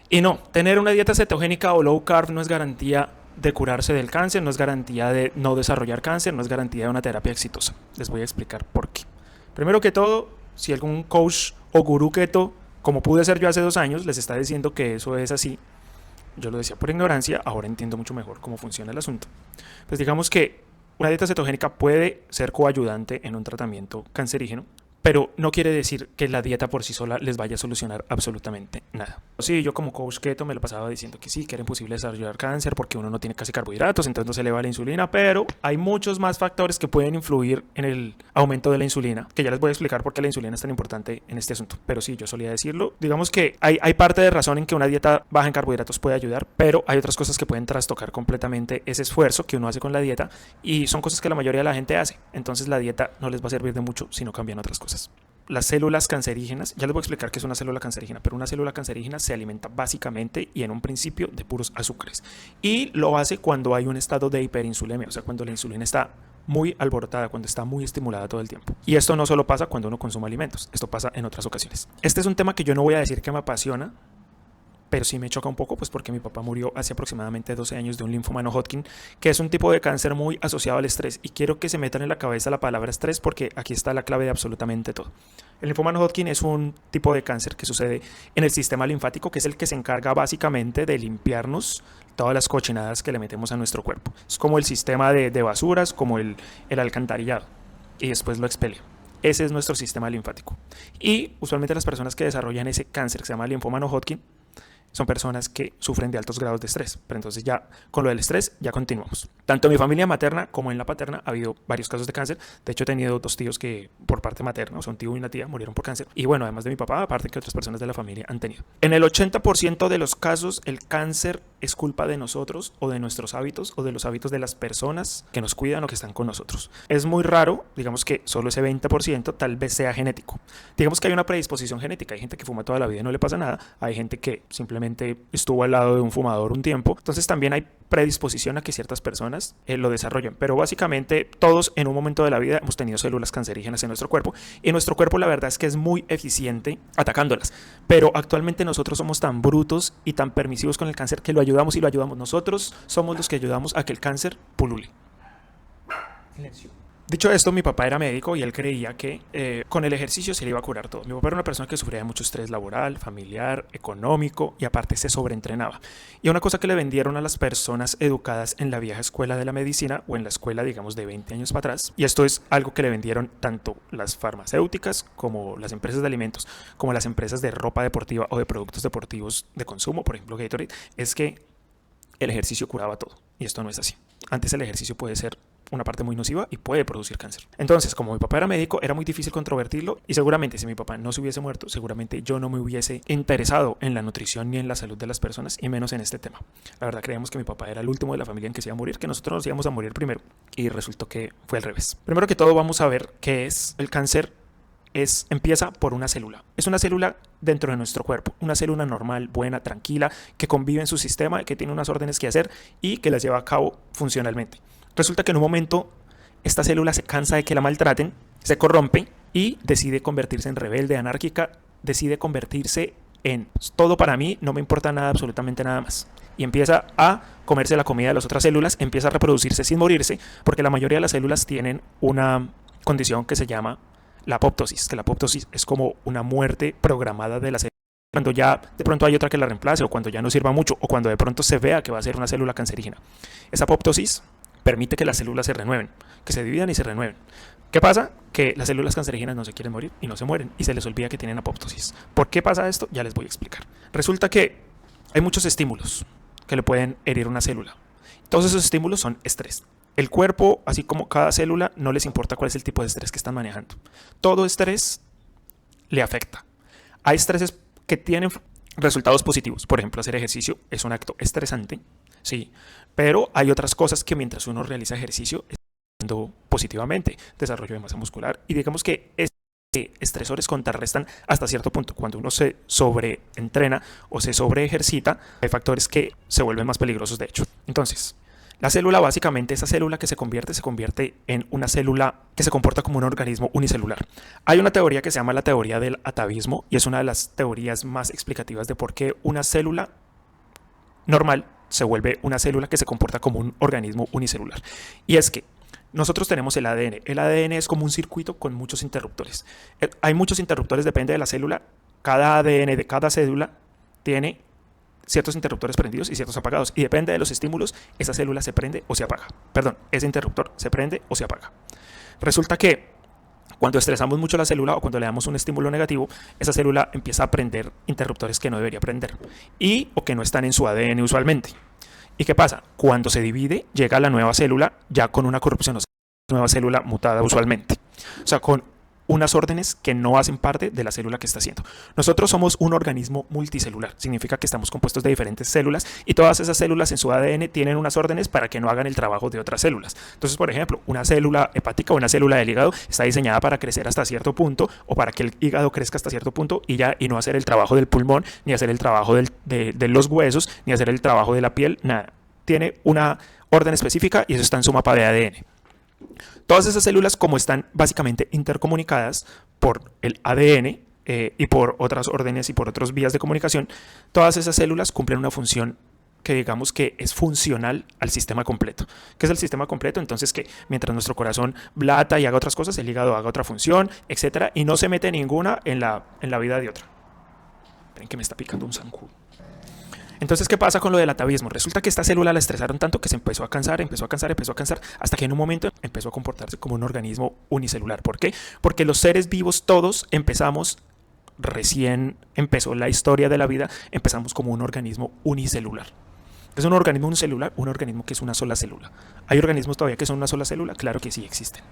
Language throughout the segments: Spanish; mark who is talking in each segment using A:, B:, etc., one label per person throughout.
A: Y no, tener una dieta cetogénica o low carb no es garantía de curarse del cáncer, no es garantía de no desarrollar cáncer, no es garantía de una terapia exitosa. Les voy a explicar por qué. Primero que todo, si algún coach o gurú keto, como pude ser yo hace 2 años, les está diciendo que eso es así, yo lo decía por ignorancia, ahora entiendo mucho mejor cómo funciona el asunto. Pues digamos que una dieta cetogénica puede ser coayudante en un tratamiento cancerígeno, pero no quiere decir que la dieta por sí sola les vaya a solucionar absolutamente nada. Sí, yo como coach keto me lo pasaba diciendo que sí, que era imposible desarrollar cáncer porque uno no tiene casi carbohidratos, entonces no se eleva la insulina, pero hay muchos más factores que pueden influir en el aumento de la insulina, que ya les voy a explicar por qué la insulina es tan importante en este asunto. Pero sí, yo solía decirlo. Digamos que hay parte de razón en que una dieta baja en carbohidratos puede ayudar, pero hay otras cosas que pueden trastocar completamente ese esfuerzo que uno hace con la dieta y son cosas que la mayoría de la gente hace. Entonces la dieta no les va a servir de mucho si no cambian otras cosas. Las células cancerígenas, ya les voy a explicar qué es una célula cancerígena, pero una célula cancerígena se alimenta básicamente y en un principio de puros azúcares. Y lo hace cuando hay un estado de hiperinsulemia, o sea, cuando la insulina está muy alborotada, cuando está muy estimulada todo el tiempo. Y esto no solo pasa cuando uno consume alimentos, esto pasa en otras ocasiones. Este es un tema que yo no voy a decir que me apasiona, pero sí me choca un poco, pues porque mi papá murió hace aproximadamente 12 años de un linfoma no Hodgkin, que es un tipo de cáncer muy asociado al estrés. Y quiero que se metan en la cabeza la palabra estrés porque aquí está la clave de absolutamente todo. El linfoma no Hodgkin es un tipo de cáncer que sucede en el sistema linfático, que es el que se encarga básicamente de limpiarnos todas las cochinadas que le metemos a nuestro cuerpo. Es como el sistema de basuras, como el alcantarillado, y después lo expelia. Ese es nuestro sistema linfático. Y usualmente las personas que desarrollan ese cáncer que se llama linfoma no Hodgkin son personas que sufren de altos grados de estrés. Pero entonces ya con lo del estrés ya continuamos. Tanto en mi familia materna como en la paterna ha habido varios casos de cáncer. De hecho he tenido 2 tíos que por parte materna, o sea un tío y una tía, murieron por cáncer. Y bueno, además de mi papá, aparte que otras personas de la familia han tenido. En el 80% de los casos el cáncer es culpa de nosotros o de nuestros hábitos o de los hábitos de las personas que nos cuidan o que están con nosotros. Es muy raro, digamos que solo ese 20% tal vez sea genético. Digamos que hay una predisposición genética. Hay gente que fuma toda la vida y no le pasa nada. Hay gente que simplemente estuvo al lado de un fumador un tiempo. Entonces también hay predisposición a que ciertas personas lo desarrollen. Pero básicamente todos en un momento de la vida hemos tenido células cancerígenas en nuestro cuerpo y nuestro cuerpo la verdad es que es muy eficiente atacándolas. Pero actualmente nosotros somos tan brutos y tan permisivos con el cáncer que lo ayudamos y lo ayudamos. Nosotros somos los que ayudamos a que el cáncer pulule. Silencio. Dicho esto, mi papá era médico y él creía que con el ejercicio se le iba a curar todo. Mi papá era una persona que sufría de mucho estrés laboral, familiar, económico y aparte se sobreentrenaba. Y una cosa que le vendieron a las personas educadas en la vieja escuela de la medicina o en la escuela, digamos, de 20 años para atrás, y esto es algo que le vendieron tanto las farmacéuticas como las empresas de alimentos, como las empresas de ropa deportiva o de productos deportivos de consumo, por ejemplo Gatorade, es que el ejercicio curaba todo. Y esto no es así. Antes el ejercicio puede ser una parte muy nociva y puede producir cáncer. Entonces, como mi papá era médico, era muy difícil controvertirlo y seguramente si mi papá no se hubiese muerto, seguramente yo no me hubiese interesado en la nutrición ni en la salud de las personas y menos en este tema. La verdad creíamos que mi papá era el último de la familia en que se iba a morir, que nosotros nos íbamos a morir primero y resultó que fue al revés. Primero que todo vamos a ver qué es el cáncer. Empieza por una célula. Es una célula dentro de nuestro cuerpo, una célula normal, buena, tranquila, que convive en su sistema, que tiene unas órdenes que hacer y que las lleva a cabo funcionalmente. Resulta que en un momento esta célula se cansa de que la maltraten, se corrompe y decide convertirse en rebelde, anárquica, decide convertirse en todo para mí, no me importa nada, absolutamente nada más. Y empieza a comerse la comida de las otras células, empieza a reproducirse sin morirse, porque la mayoría de las células tienen una condición que se llama la apoptosis, que la apoptosis es como una muerte programada de la célula. Cuando ya de pronto hay otra que la reemplace o cuando ya no sirva mucho o cuando de pronto se vea que va a ser una célula cancerígena. Esa apoptosis permite que las células se renueven, que se dividan y se renueven. ¿Qué pasa? Que las células cancerígenas no se quieren morir y no se mueren y se les olvida que tienen apoptosis. ¿Por qué pasa esto? Ya les voy a explicar. Resulta que hay muchos estímulos que le pueden herir una célula. Todos esos estímulos son estrés. El cuerpo, así como cada célula, no les importa cuál es el tipo de estrés que están manejando. Todo estrés le afecta. Hay estreses que tienen resultados positivos. Por ejemplo, hacer ejercicio es un acto estresante, sí, pero hay otras cosas que mientras uno realiza ejercicio están positivamente, desarrollo de masa muscular y digamos que estresores contrarrestan hasta cierto punto. Cuando uno se sobreentrena o se sobreejercita, hay factores que se vuelven más peligrosos de hecho. Entonces, la célula, básicamente, esa célula que se convierte en una célula que se comporta como un organismo unicelular. Hay una teoría que se llama la teoría del atavismo y es una de las teorías más explicativas de por qué una célula normal se vuelve una célula que se comporta como un organismo unicelular. Y es que nosotros tenemos el ADN. El ADN es como un circuito con muchos interruptores. Hay muchos interruptores, depende de la célula. Cada ADN de cada célula tiene ciertos interruptores prendidos y ciertos apagados. Y depende de los estímulos, esa célula se prende o se apaga. Perdón, ese interruptor se prende o se apaga. Resulta que cuando estresamos mucho la célula o cuando le damos un estímulo negativo, esa célula empieza a prender interruptores que no debería prender o que no están en su ADN usualmente. ¿Y qué pasa? Cuando se divide, llega a la nueva célula ya con una corrupción, o sea, nueva célula mutada usualmente. O sea, con unas órdenes que no hacen parte de la célula que está haciendo. Nosotros somos un organismo multicelular, significa que estamos compuestos de diferentes células y todas esas células en su ADN tienen unas órdenes para que no hagan el trabajo de otras células. Entonces, por ejemplo, una célula hepática o una célula del hígado está diseñada para crecer hasta cierto punto o para que el hígado crezca hasta cierto punto y no hacer el trabajo del pulmón, ni hacer el trabajo de los huesos, ni hacer el trabajo de la piel, nada. Tiene una orden específica y eso está en su mapa de ADN. Todas esas células, como están básicamente intercomunicadas por el ADN y por otras órdenes y por otras vías de comunicación, todas esas células cumplen una función que digamos que es funcional al sistema completo. ¿Qué es el sistema completo? Entonces que mientras nuestro corazón lata y haga otras cosas, el hígado haga otra función, etcétera, y no se mete ninguna en la vida de otra. Ven que me está picando un zancudo. Entonces, ¿qué pasa con lo del atavismo? Resulta que esta célula la estresaron tanto que se empezó a cansar, hasta que en un momento empezó a comportarse como un organismo unicelular. ¿Por qué? Porque los seres vivos todos recién empezó la historia de la vida, empezamos como un organismo unicelular. ¿Es un organismo unicelular? Un organismo que es una sola célula. ¿Hay organismos todavía que son una sola célula? Claro que sí existen.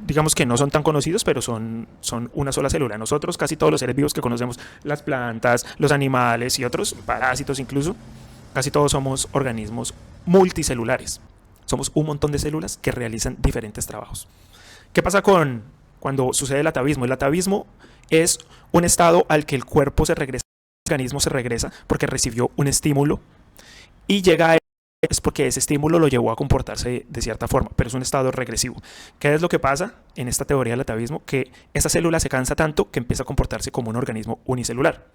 A: Digamos que no son tan conocidos, pero son una sola célula. Nosotros, casi todos los seres vivos que conocemos, las plantas, los animales y otros, parásitos incluso, casi todos somos organismos multicelulares. Somos un montón de células que realizan diferentes trabajos. ¿Qué pasa cuando sucede el atavismo? El atavismo es un estado al que el cuerpo se regresa, el organismo se regresa porque recibió un estímulo y llega a es porque ese estímulo lo llevó a comportarse de cierta forma, pero es un estado regresivo. ¿Qué es lo que pasa en esta teoría del atavismo? Que esa célula se cansa tanto que empieza a comportarse como un organismo unicelular,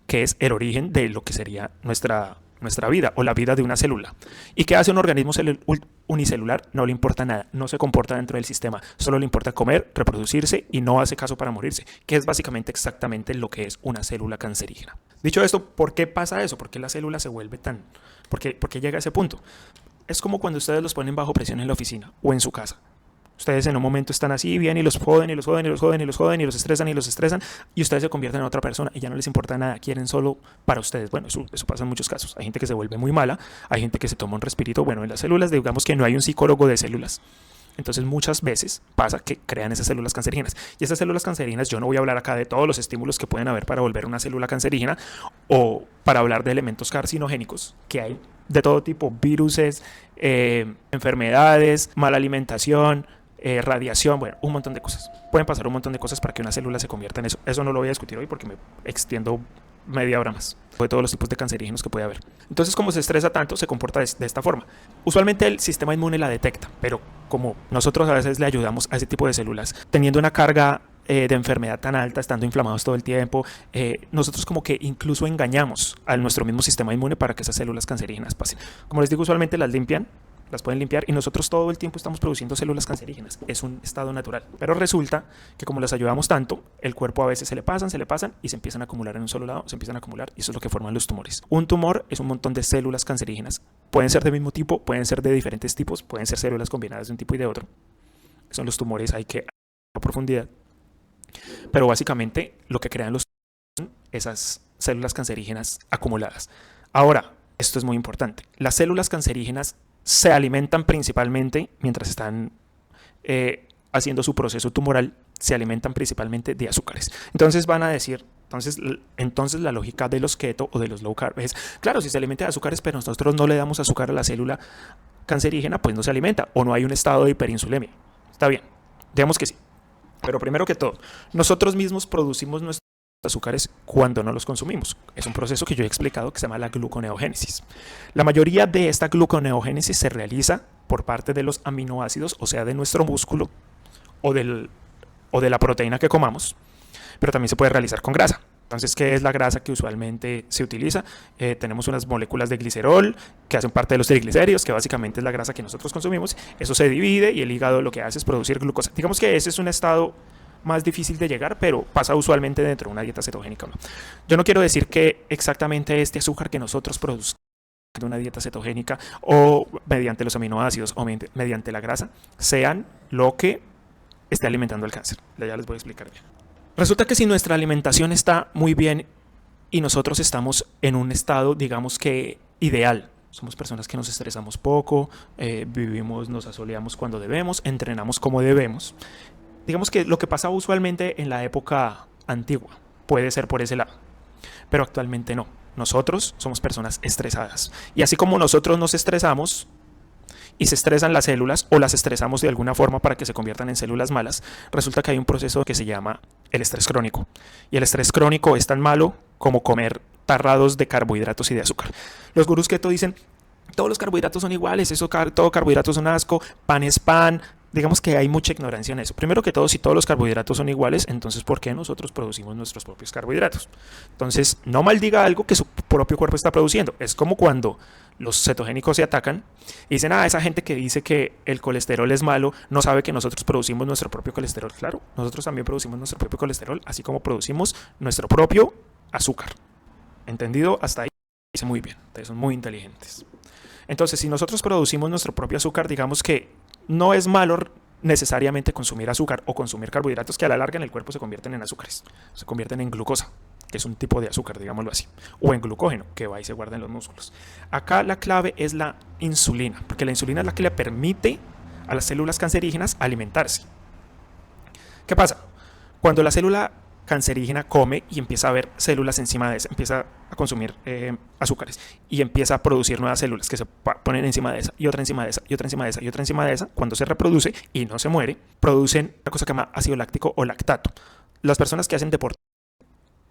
A: que es el origen de lo que sería nuestra vida o la vida de una célula. ¿Y qué hace un organismo unicelular? No le importa nada, no se comporta dentro del sistema, solo le importa comer, reproducirse y no hace caso para morirse, que es básicamente exactamente lo que es una célula cancerígena. Dicho esto, ¿por qué pasa eso? ¿Por qué la célula se vuelve tan? ¿Por qué llega a ese punto? Es como cuando ustedes los ponen bajo presión en la oficina o en su casa. Ustedes en un momento están así bien y los joden y los joden y los joden y los joden y los estresan y ustedes se convierten en otra persona y ya no les importa nada, quieren solo para ustedes. Bueno, eso pasa en muchos casos. Hay gente que se vuelve muy mala, hay gente que se toma un respirito. Bueno, en las células digamos que no hay un psicólogo de células. Entonces muchas veces pasa que crean esas células cancerígenas. Y esas células cancerígenas, yo no voy a hablar acá de todos los estímulos que pueden haber para volver una célula cancerígena o para hablar de elementos carcinogénicos que hay de todo tipo, viruses, enfermedades, mala alimentación, radiación, bueno, un montón de cosas. Pueden pasar un montón de cosas para que una célula se convierta en eso. Eso no lo voy a discutir hoy porque me extiendo media hora más de todos los tipos de cancerígenos que puede haber. Entonces, como se estresa tanto, se comporta de esta forma. Usualmente el sistema inmune la detecta, pero como nosotros a veces le ayudamos a ese tipo de células, teniendo una carga de enfermedad tan alta, estando inflamados todo el tiempo, nosotros como que incluso engañamos a nuestro mismo sistema inmune para que esas células cancerígenas pasen. Como les digo, usualmente las pueden limpiar y nosotros todo el tiempo estamos produciendo células cancerígenas. Es un estado natural. Pero resulta que como las ayudamos tanto, el cuerpo a veces se le pasan y se empiezan a acumular en un solo lado, se empiezan a acumular y eso es lo que forman los tumores. Un tumor es un montón de células cancerígenas. Pueden ser del mismo tipo, pueden ser de diferentes tipos, pueden ser células combinadas de un tipo y de otro. Son los tumores, hay que a profundidad. Pero básicamente lo que crean los tumores son esas células cancerígenas acumuladas. Ahora, esto es muy importante. Las células cancerígenas se alimentan principalmente, mientras están haciendo su proceso tumoral, se alimentan principalmente de azúcares. Entonces van a decir, entonces la lógica de los keto o de los low carb es, claro, si se alimenta de azúcares, pero nosotros no le damos azúcar a la célula cancerígena, pues no se alimenta o no hay un estado de hiperinsulemia. Está bien, digamos que sí. Pero primero que todo, nosotros mismos producimos nuestros azúcares cuando no los consumimos. Es un proceso que yo he explicado que se llama la gluconeogénesis. La mayoría de esta gluconeogénesis se realiza por parte de los aminoácidos, o sea, de nuestro músculo o de la proteína que comamos, pero también se puede realizar con grasa. Entonces, ¿qué es la grasa que usualmente se utiliza? Tenemos unas moléculas de glicerol que hacen parte de los triglicéridos, que básicamente es la grasa que nosotros consumimos. Eso se divide y el hígado lo que hace es producir glucosa. Digamos que ese es un estado más difícil de llegar, pero pasa usualmente dentro de una dieta cetogénica, ¿no? Yo no quiero decir que exactamente este azúcar que nosotros producimos de una dieta cetogénica o mediante los aminoácidos o mediante la grasa sean lo que esté alimentando el cáncer. Ya les voy a explicar bien. Resulta que si nuestra alimentación está muy bien y nosotros estamos en un estado, digamos que ideal, somos personas que nos estresamos poco, vivimos, nos asoleamos cuando debemos, entrenamos como debemos. Digamos que lo que pasaba usualmente en la época antigua puede ser por ese lado, pero actualmente no. Nosotros somos personas estresadas. Y así como nosotros nos estresamos y se estresan las células o las estresamos de alguna forma para que se conviertan en células malas, resulta que hay un proceso que se llama el estrés crónico. Y el estrés crónico es tan malo como comer tarrados de carbohidratos y de azúcar. Los gurús keto dicen, todos los carbohidratos son iguales, todo carbohidratos son asco, pan es pan. Digamos que hay mucha ignorancia en eso. Primero que todo, si todos los carbohidratos son iguales, entonces ¿por qué nosotros producimos nuestros propios carbohidratos? Entonces, no maldiga algo que su propio cuerpo está produciendo. Es como cuando los cetogénicos se atacan y dicen, esa gente que dice que el colesterol es malo, no sabe que nosotros producimos nuestro propio colesterol. Claro, nosotros también producimos nuestro propio colesterol, así como producimos nuestro propio azúcar. ¿Entendido? Hasta ahí dice muy bien, ustedes son muy inteligentes. Entonces, si nosotros producimos nuestro propio azúcar, digamos que no es malo necesariamente consumir azúcar o consumir carbohidratos que a la larga en el cuerpo se convierten en azúcares, se convierten en glucosa, que es un tipo de azúcar, digámoslo así, o en glucógeno, que va y se guarda en los músculos. Acá la clave es la insulina, porque la insulina es la que le permite a las células cancerígenas alimentarse. ¿Qué pasa? Cuando la célula cancerígena come y empieza a ver células encima de esa, empieza a consumir azúcares y empieza a producir nuevas células que se ponen encima de esa y otra encima de esa y otra encima de esa y otra encima de esa. Cuando se reproduce y no se muere, producen una cosa que se llama ácido láctico o lactato. Las personas que hacen deporte,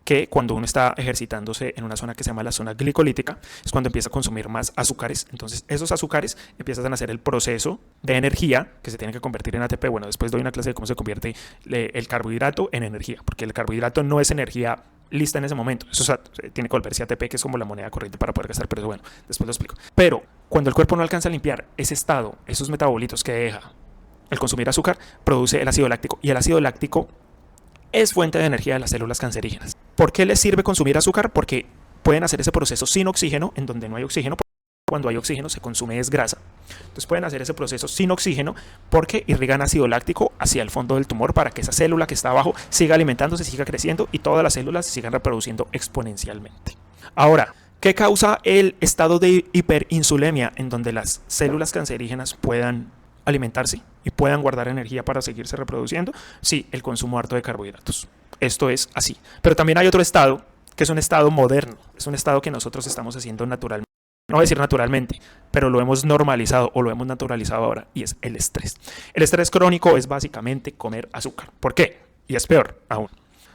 A: que cuando uno está ejercitándose en una zona que se llama la zona glicolítica, es cuando empieza a consumir más azúcares. Entonces esos azúcares empiezan a hacer el proceso de energía que se tiene que convertir en ATP. Bueno, después doy una clase de cómo se convierte el carbohidrato en energía, porque el carbohidrato no es energía lista en ese momento. Eso tiene que volverse ATP, que es como la moneda corriente para poder gastar, pero bueno, después lo explico. Pero cuando el cuerpo no alcanza a limpiar ese estado, esos metabolitos que deja el consumir azúcar, produce el ácido láctico, y el ácido láctico es fuente de energía de las células cancerígenas. ¿Por qué les sirve consumir azúcar? Porque pueden hacer ese proceso sin oxígeno, en donde no hay oxígeno. Cuando hay oxígeno se consume es grasa. Entonces pueden hacer ese proceso sin oxígeno porque irrigan ácido láctico hacia el fondo del tumor para que esa célula que está abajo siga alimentándose, siga creciendo y todas las células se sigan reproduciendo exponencialmente. Ahora, ¿qué causa el estado de hiperinsulemia en donde las células cancerígenas puedan alimentarse y puedan guardar energía para seguirse reproduciendo? Sí, el consumo harto de carbohidratos. Esto es así. Pero también hay otro estado, que es un estado moderno. Es un estado que nosotros estamos haciendo naturalmente. No voy a decir naturalmente, pero lo hemos normalizado o lo hemos naturalizado ahora, y es el estrés. El estrés crónico es básicamente comer azúcar. ¿Por qué? Y es peor aún.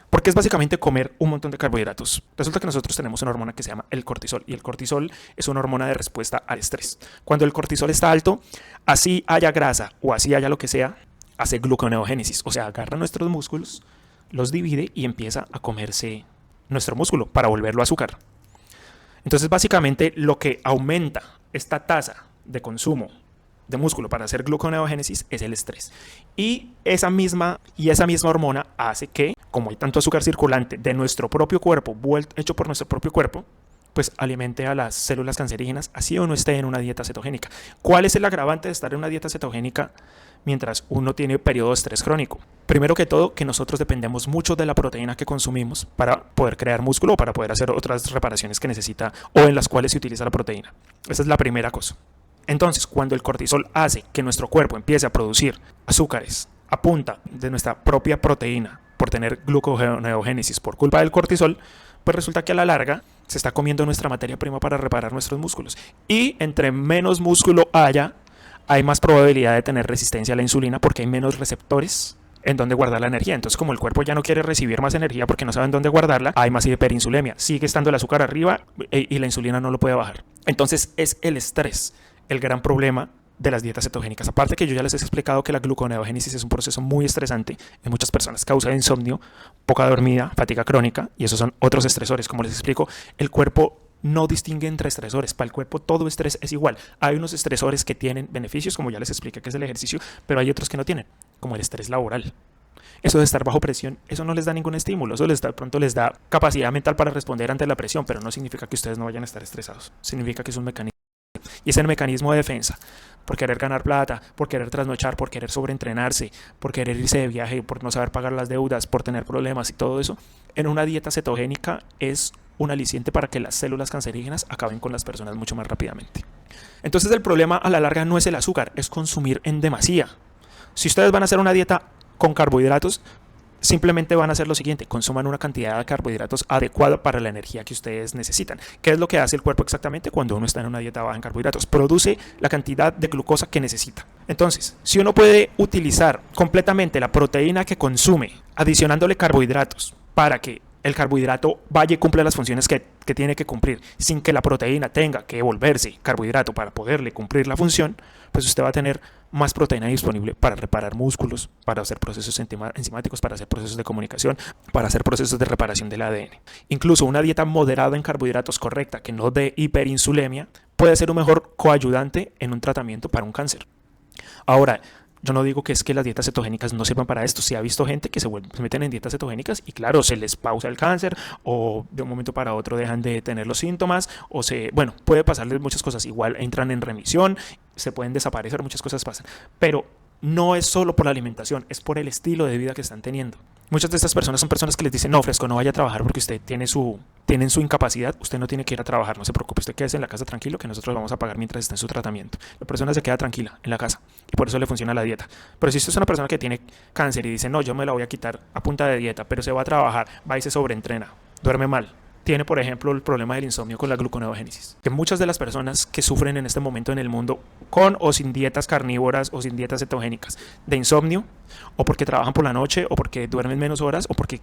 A: Porque es básicamente comer un montón de carbohidratos. Resulta que nosotros tenemos una hormona que se llama el cortisol, y el cortisol es una hormona de respuesta al estrés. Cuando el cortisol está alto, así haya grasa o así haya lo que sea, hace gluconeogénesis, o sea, agarra nuestros músculos, los divide y empieza a comerse nuestro músculo para volverlo azúcar. Entonces, básicamente, lo que aumenta esta tasa de consumo de músculo para hacer gluconeogénesis es el estrés. Y esa misma hormona hace que, como hay tanto azúcar circulante de nuestro propio cuerpo, hecho por nuestro propio cuerpo, pues alimente a las células cancerígenas, así uno esté en una dieta cetogénica. ¿Cuál es el agravante de estar en una dieta cetogénica mientras uno tiene periodo de estrés crónico? Primero que todo, que nosotros dependemos mucho de la proteína que consumimos para poder crear músculo o para poder hacer otras reparaciones que necesita o en las cuales se utiliza la proteína. Esa es la primera cosa. Entonces, cuando el cortisol hace que nuestro cuerpo empiece a producir azúcares a punta de nuestra propia proteína por tener gluconeogénesis por culpa del cortisol, pues resulta que a la larga se está comiendo nuestra materia prima para reparar nuestros músculos. Y entre menos músculo haya, hay más probabilidad de tener resistencia a la insulina porque hay menos receptores en donde guardar la energía. Entonces, como el cuerpo ya no quiere recibir más energía porque no sabe en dónde guardarla, hay más hiperinsulemia. Sigue estando el azúcar arriba y la insulina no lo puede bajar. Entonces, es el estrés el gran problema de las dietas cetogénicas. Aparte que yo ya les he explicado que la gluconeogénesis es un proceso muy estresante en muchas personas, causa insomnio, poca dormida, fatiga crónica, y esos son otros estresores. Como les explico, el cuerpo no distingue entre estresores. Para el cuerpo todo estrés es igual. Hay unos estresores que tienen beneficios, como ya les expliqué que es el ejercicio, pero hay otros que no tienen, como el estrés laboral. Eso de estar bajo presión, eso no les da ningún estímulo, eso de pronto les da capacidad mental para responder ante la presión, pero no significa que ustedes no vayan a estar estresados. Significa que es un mecanismo. Y es el mecanismo de defensa, por querer ganar plata, por querer trasnochar, por querer sobreentrenarse, por querer irse de viaje, por no saber pagar las deudas, por tener problemas y todo eso. En una dieta cetogénica es un aliciente para que las células cancerígenas acaben con las personas mucho más rápidamente. Entonces el problema a la larga no es el azúcar, es consumir en demasía. Si ustedes van a hacer una dieta con carbohidratos, simplemente van a hacer lo siguiente: consuman una cantidad de carbohidratos adecuada para la energía que ustedes necesitan. ¿Qué es lo que hace el cuerpo exactamente cuando uno está en una dieta baja en carbohidratos? Produce la cantidad de glucosa que necesita. Entonces, si uno puede utilizar completamente la proteína que consume, adicionándole carbohidratos, para que el carbohidrato vaya y cumpla las funciones que tiene que cumplir, sin que la proteína tenga que volverse carbohidrato para poderle cumplir la función, pues usted va a tener más proteína disponible para reparar músculos, para hacer procesos enzimáticos, para hacer procesos de comunicación, para hacer procesos de reparación del ADN. Incluso una dieta moderada en carbohidratos correcta, que no dé hiperinsulemia, puede ser un mejor coayudante en un tratamiento para un cáncer. Ahora, yo no digo que es que las dietas cetogénicas no sirvan para esto. Se ha visto gente que se meten en dietas cetogénicas y claro, se les pausa el cáncer, o de un momento para otro dejan de tener los síntomas, o puede pasarles muchas cosas. Igual entran en remisión, se pueden desaparecer, muchas cosas pasan. Pero no es solo por la alimentación, es por el estilo de vida que están teniendo. Muchas de estas personas son personas que les dicen: no, Fresco, no vaya a trabajar porque usted tienen su incapacidad, usted no tiene que ir a trabajar, no se preocupe, usted quédese en la casa tranquilo que nosotros vamos a pagar mientras está en su tratamiento. La persona se queda tranquila en la casa y por eso le funciona la dieta. Pero si usted es una persona que tiene cáncer y dice: no, yo me la voy a quitar a punta de dieta, pero se va a trabajar, va y se sobreentrena, duerme mal, tiene, por ejemplo, el problema del insomnio con la gluconeogénesis, que muchas de las personas que sufren en este momento en el mundo, con o sin dietas carnívoras o sin dietas cetogénicas, de insomnio, o porque trabajan por la noche, o porque duermen menos horas, o porque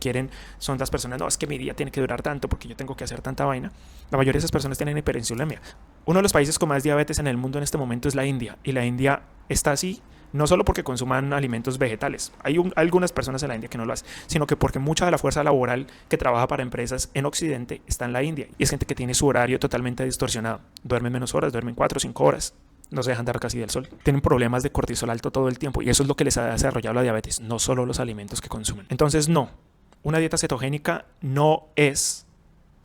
A: son las personas: no, es que mi día tiene que durar tanto porque yo tengo que hacer tanta vaina. La mayoría de esas personas tienen hiperinsulemia. Uno de los países con más diabetes en el mundo en este momento es la India, y la India está así no solo porque consuman alimentos vegetales, hay algunas personas en la India que no lo hacen, sino que porque mucha de la fuerza laboral que trabaja para empresas en Occidente está en la India, y es gente que tiene su horario totalmente distorsionado, duermen menos horas, duermen 4 o 5 horas, no se dejan dar casi del sol, tienen problemas de cortisol alto todo el tiempo, y eso es lo que les ha desarrollado la diabetes, no solo los alimentos que consumen. Entonces no, una dieta cetogénica no es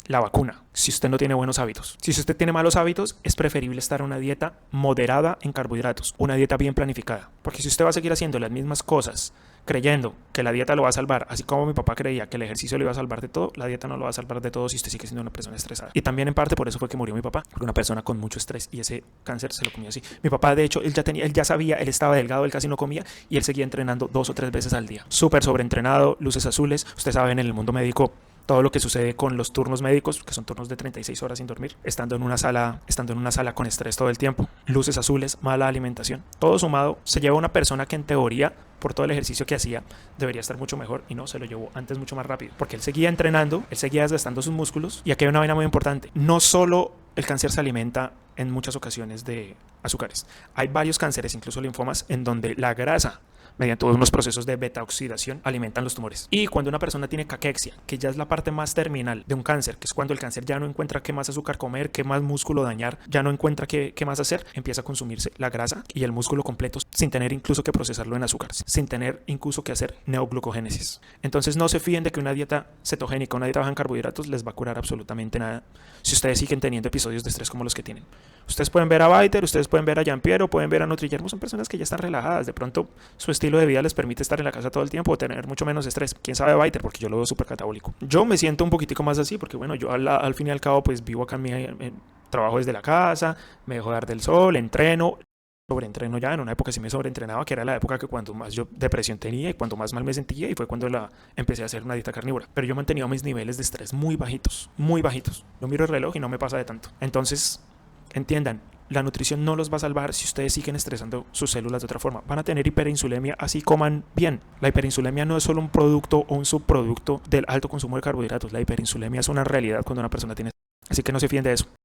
A: la vacuna si usted no tiene buenos hábitos. Si usted tiene malos hábitos, es preferible estar en una dieta moderada en carbohidratos, una dieta bien planificada, porque si usted va a seguir haciendo las mismas cosas creyendo que la dieta lo va a salvar, así como mi papá creía que el ejercicio lo iba a salvar de todo, la dieta no lo va a salvar de todo si usted sigue siendo una persona estresada. Y también en parte por eso fue que murió mi papá, porque una persona con mucho estrés, y ese cáncer se lo comió así. Mi papá, de hecho, él ya sabía, él estaba delgado, él casi no comía, y él seguía entrenando 2 o 3 veces al día, súper sobreentrenado, luces azules. Ustedes saben, en el mundo médico todo lo que sucede con los turnos médicos, que son turnos de 36 horas sin dormir, estando en una sala con estrés todo el tiempo, luces azules, mala alimentación, todo sumado se lleva a una persona que en teoría, por todo el ejercicio que hacía, debería estar mucho mejor, y no, se lo llevó antes mucho más rápido, porque él seguía entrenando, él seguía desgastando sus músculos. Y aquí hay una vaina muy importante: no solo el cáncer se alimenta en muchas ocasiones de azúcares, hay varios cánceres, incluso linfomas, en donde la grasa, mediante unos procesos de beta-oxidación, alimentan los tumores. Y cuando una persona tiene caquexia, que ya es la parte más terminal de un cáncer, que es cuando el cáncer ya no encuentra qué más azúcar comer, qué más músculo dañar, ya no encuentra qué más hacer, empieza a consumirse la grasa y el músculo completo, sin tener incluso que procesarlo en azúcar, sin tener incluso que hacer neoglucogénesis. Entonces no se fíen de que una dieta cetogénica, una dieta baja en carbohidratos, les va a curar absolutamente nada si ustedes siguen teniendo episodios de estrés como los que tienen. Ustedes pueden ver a Biter, ustedes pueden ver a Jean-Pierre, o pueden ver a Nutrillermo, son personas que ya están relajadas, de pronto su estilo de vida les permite estar en la casa todo el tiempo o tener mucho menos estrés. ¿Quién sabe Biter? Porque yo lo veo súper catabólico. Yo me siento un poquitico más así porque, bueno, yo al fin y al cabo pues vivo acá trabajo desde la casa, me dejo dar del sol, entreno, sobreentreno ya. En una época sí me sobreentrenaba, que era la época que cuando más yo depresión tenía y cuando más mal me sentía, y fue cuando empecé a hacer una dieta carnívora. Pero yo he mantenido mis niveles de estrés muy bajitos, muy bajitos. Yo miro el reloj y no me pasa de tanto. Entonces, entiendan, la nutrición no los va a salvar si ustedes siguen estresando sus células de otra forma. Van a tener hiperinsulemia así coman bien. La hiperinsulemia no es solo un producto o un subproducto del alto consumo de carbohidratos. La hiperinsulemia es una realidad cuando una persona tiene. Así que no se fíen de eso.